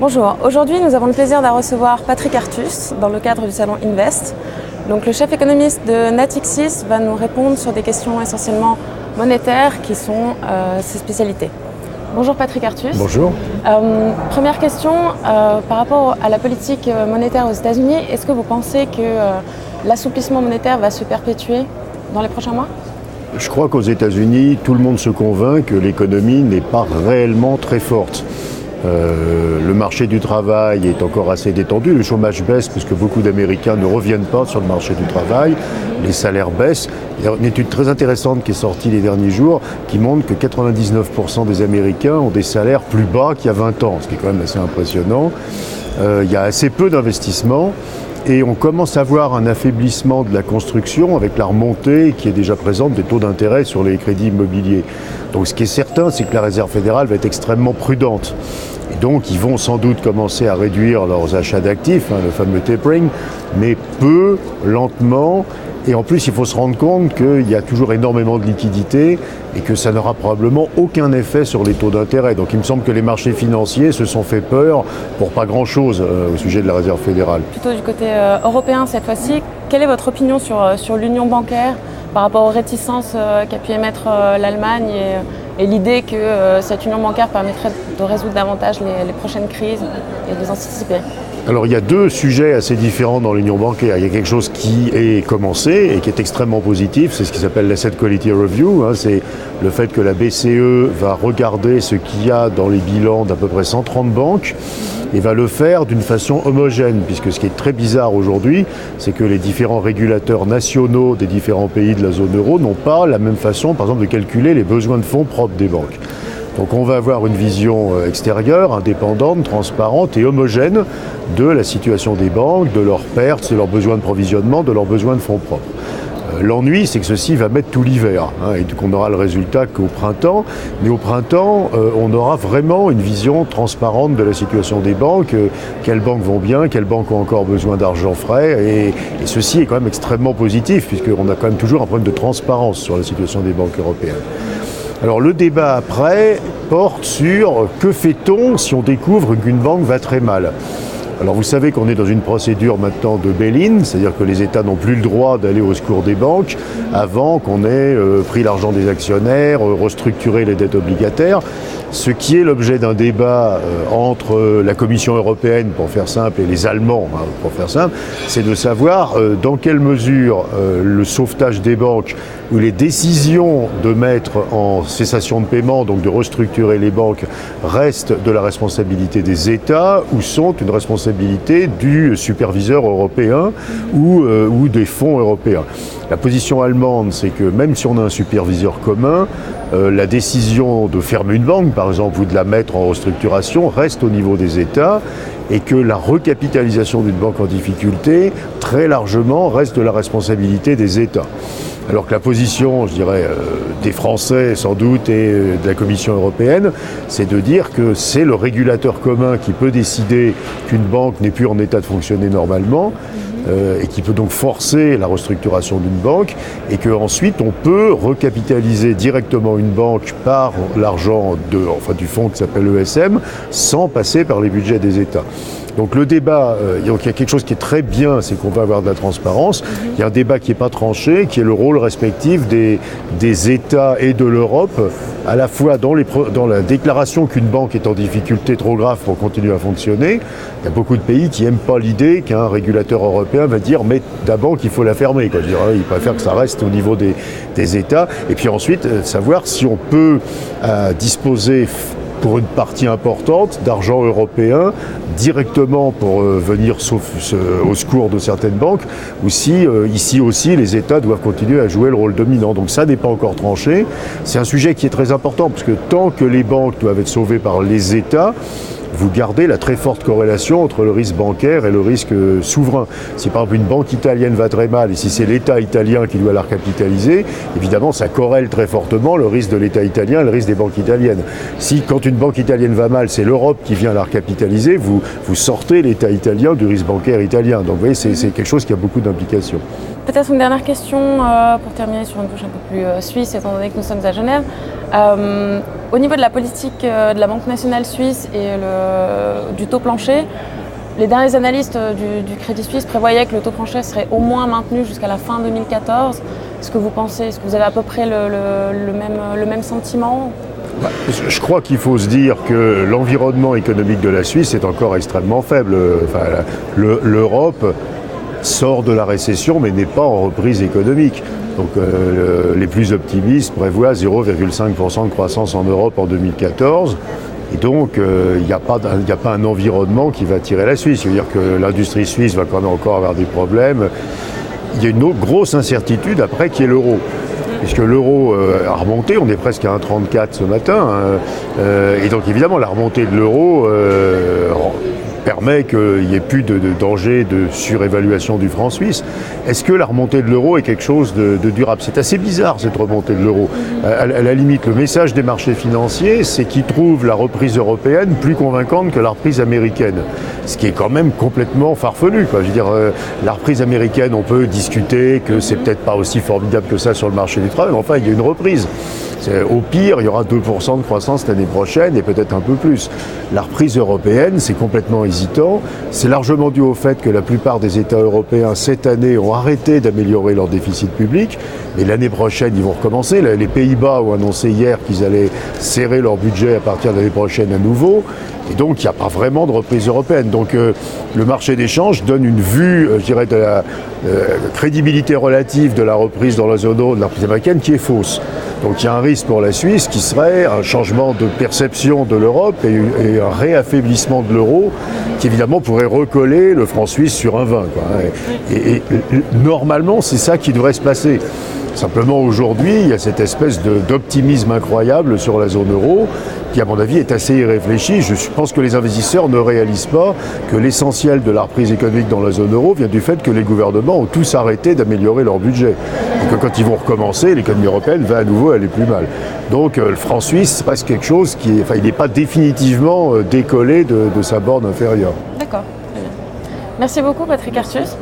Bonjour, aujourd'hui nous avons le plaisir de recevoir Patrick Artus dans le cadre du salon Invest. Donc, le chef économiste de Natixis va nous répondre sur des questions essentiellement monétaires qui sont ses spécialités. Bonjour Patrick Artus. Bonjour. Première question, par rapport à la politique monétaire aux États-Unis, est-ce que vous pensez que l'assouplissement monétaire va se perpétuer dans les prochains mois ? Je crois qu'aux États-Unis, tout le monde se convainc que l'économie n'est pas réellement très forte. Le marché du travail est encore assez détendu, le chômage baisse puisque beaucoup d'Américains ne reviennent pas sur le marché du travail, les salaires baissent. Il y a une étude très intéressante qui est sortie les derniers jours qui montre que 99% des Américains ont des salaires plus bas qu'il y a 20 ans, ce qui est quand même assez impressionnant. Il y a assez peu d'investissements. Et on commence à voir un affaiblissement de la construction avec la remontée qui est déjà présente des taux d'intérêt sur les crédits immobiliers. Donc ce qui est certain, c'est que la Réserve fédérale va être extrêmement prudente. Et donc ils vont sans doute commencer à réduire leurs achats d'actifs, le fameux tapering, mais peu, lentement. Et en plus, il faut se rendre compte qu'il y a toujours énormément de liquidités et que ça n'aura probablement aucun effet sur les taux d'intérêt. Donc il me semble que les marchés financiers se sont fait peur pour pas grand-chose au sujet de la Réserve fédérale. Plutôt du côté européen cette fois-ci, quelle est votre opinion sur l'union bancaire par rapport aux réticences qu'a pu émettre l'Allemagne et l'idée que cette union bancaire permettrait de résoudre davantage les prochaines crises et de les anticiper ? Alors il y a deux sujets assez différents dans l'union bancaire. Il y a quelque chose qui est commencé et qui est extrêmement positif, c'est ce qui s'appelle l'Asset Quality Review. C'est le fait que la BCE va regarder ce qu'il y a dans les bilans d'à peu près 130 banques et va le faire d'une façon homogène, puisque ce qui est très bizarre aujourd'hui, c'est que les différents régulateurs nationaux des différents pays de la zone euro n'ont pas la même façon, par exemple, de calculer les besoins de fonds propres des banques. Donc on va avoir une vision extérieure, indépendante, transparente et homogène de la situation des banques, de leurs pertes, de leurs besoins de provisionnement, de leurs besoins de fonds propres. L'ennui, c'est que ceci va mettre tout l'hiver et qu'on n'aura le résultat qu'au printemps. Mais au printemps, on aura vraiment une vision transparente de la situation des banques. Quelles banques vont bien, quelles banques ont encore besoin d'argent frais. Et ceci est quand même extrêmement positif puisqu'on a quand même toujours un problème de transparence sur la situation des banques européennes. Alors le débat après porte sur que fait-on si on découvre qu'une banque va très mal. Alors vous savez qu'on est dans une procédure maintenant de bail-in, c'est-à-dire que les États n'ont plus le droit d'aller au secours des banques avant qu'on ait pris l'argent des actionnaires, restructuré les dettes obligataires. Ce qui est l'objet d'un débat entre la Commission européenne, pour faire simple, et les Allemands, pour faire simple, c'est de savoir dans quelle mesure le sauvetage des banques ou les décisions de mettre en cessation de paiement, donc de restructurer les banques, restent de la responsabilité des États ou sont une responsabilité du superviseur européen ou des fonds européens. La position allemande, c'est que même si on a un superviseur commun, la décision de fermer une banque, par exemple, ou de la mettre en restructuration, reste au niveau des États et que la recapitalisation d'une banque en difficulté, très largement, reste de la responsabilité des États. Alors que la position, je dirais, des Français sans doute et de la Commission européenne, c'est de dire que c'est le régulateur commun qui peut décider qu'une banque n'est plus en état de fonctionner normalement et qui peut donc forcer la restructuration d'une banque et qu'ensuite on peut recapitaliser directement une banque par l'argent du fonds qui s'appelle l'ESM sans passer par les budgets des États. Donc le débat, il y a quelque chose qui est très bien, c'est qu'on va avoir de la transparence. Il y a un débat qui n'est pas tranché, qui est le rôle respectif des États et de l'Europe, à la fois dans la déclaration qu'une banque est en difficulté trop grave pour continuer à fonctionner. Il y a beaucoup de pays qui n'aiment pas l'idée qu'un régulateur européen va dire « mais ta banque, il faut la fermer ». Je dirais, il préfère que ça reste au niveau des États. Et puis ensuite, savoir si on peut disposer pour une partie importante d'argent européen directement pour venir au secours de certaines banques, ou si ici aussi les États doivent continuer à jouer le rôle dominant. Donc ça n'est pas encore tranché. C'est un sujet qui est très important parce que tant que les banques doivent être sauvées par les États, vous gardez la très forte corrélation entre le risque bancaire et le risque souverain. Si par exemple une banque italienne va très mal et si c'est l'État italien qui doit la recapitaliser, évidemment ça corrèle très fortement le risque de l'État italien et le risque des banques italiennes. Si quand une banque italienne va mal, c'est l'Europe qui vient la recapitaliser, vous sortez l'État italien du risque bancaire italien. Donc vous voyez, c'est quelque chose qui a beaucoup d'implications. Peut-être une dernière question pour terminer sur une touche un peu plus suisse, étant donné que nous sommes à Genève. Au niveau de la politique de la Banque nationale suisse et du taux plancher, les derniers analystes du Crédit Suisse prévoyaient que le taux plancher serait au moins maintenu jusqu'à la fin 2014. Est-ce que vous pensez, est-ce que vous avez à peu près le même sentiment ? Je crois qu'il faut se dire que l'environnement économique de la Suisse est encore extrêmement faible. Enfin, l'Europe sort de la récession mais n'est pas en reprise économique. Donc les plus optimistes prévoient 0,5% de croissance en Europe en 2014. Et donc il n'y a pas un environnement qui va tirer la Suisse. C'est-à-dire que l'industrie suisse va quand même encore avoir des problèmes. Il y a une autre grosse incertitude après qui est l'euro. Puisque l'euro a remonté, on est presque à 1,34 ce matin. Et donc évidemment la remontée de l'euro permet qu'il n'y ait plus de danger de surévaluation du franc suisse. Est-ce que la remontée de l'euro est quelque chose de durable ? C'est assez bizarre cette remontée de l'euro. À la limite, le message des marchés financiers, c'est qu'ils trouvent la reprise européenne plus convaincante que la reprise américaine. Ce qui est quand même complètement farfelu, quoi. Je veux dire, la reprise américaine, on peut discuter que c'est peut-être pas aussi formidable que ça sur le marché du travail, mais enfin, il y a une reprise. Au pire, il y aura 2% de croissance l'année prochaine et peut-être un peu plus. La reprise européenne, c'est complètement hésitant. C'est largement dû au fait que la plupart des États européens, cette année, ont arrêté d'améliorer leur déficit public. Mais l'année prochaine, ils vont recommencer. Les Pays-Bas ont annoncé hier qu'ils allaient serrer leur budget à partir de l'année prochaine à nouveau. Et donc, il n'y a pas vraiment de reprise européenne. Donc, le marché des changes donne une vue, je dirais, de la crédibilité relative de la reprise dans la zone euro, de la reprise américaine, qui est fausse. Donc, il y a un risque pour la Suisse qui serait un changement de perception de l'Europe et un réaffaiblissement de l'euro qui, évidemment, pourrait recoller le franc suisse sur un 20, quoi. Et normalement, c'est ça qui devrait se passer. Simplement, aujourd'hui, il y a cette espèce d'optimisme incroyable sur la zone euro qui, à mon avis, est assez irréfléchi. Je pense que les investisseurs ne réalisent pas que l'essentiel de la reprise économique dans la zone euro vient du fait que les gouvernements ont tous arrêté d'améliorer leur budget. Et que quand ils vont recommencer, l'économie européenne va à nouveau aller plus mal. Donc le franc suisse reste quelque chose qui il n'est pas définitivement décollé de sa borne inférieure. D'accord. Merci beaucoup, Patrick Artius.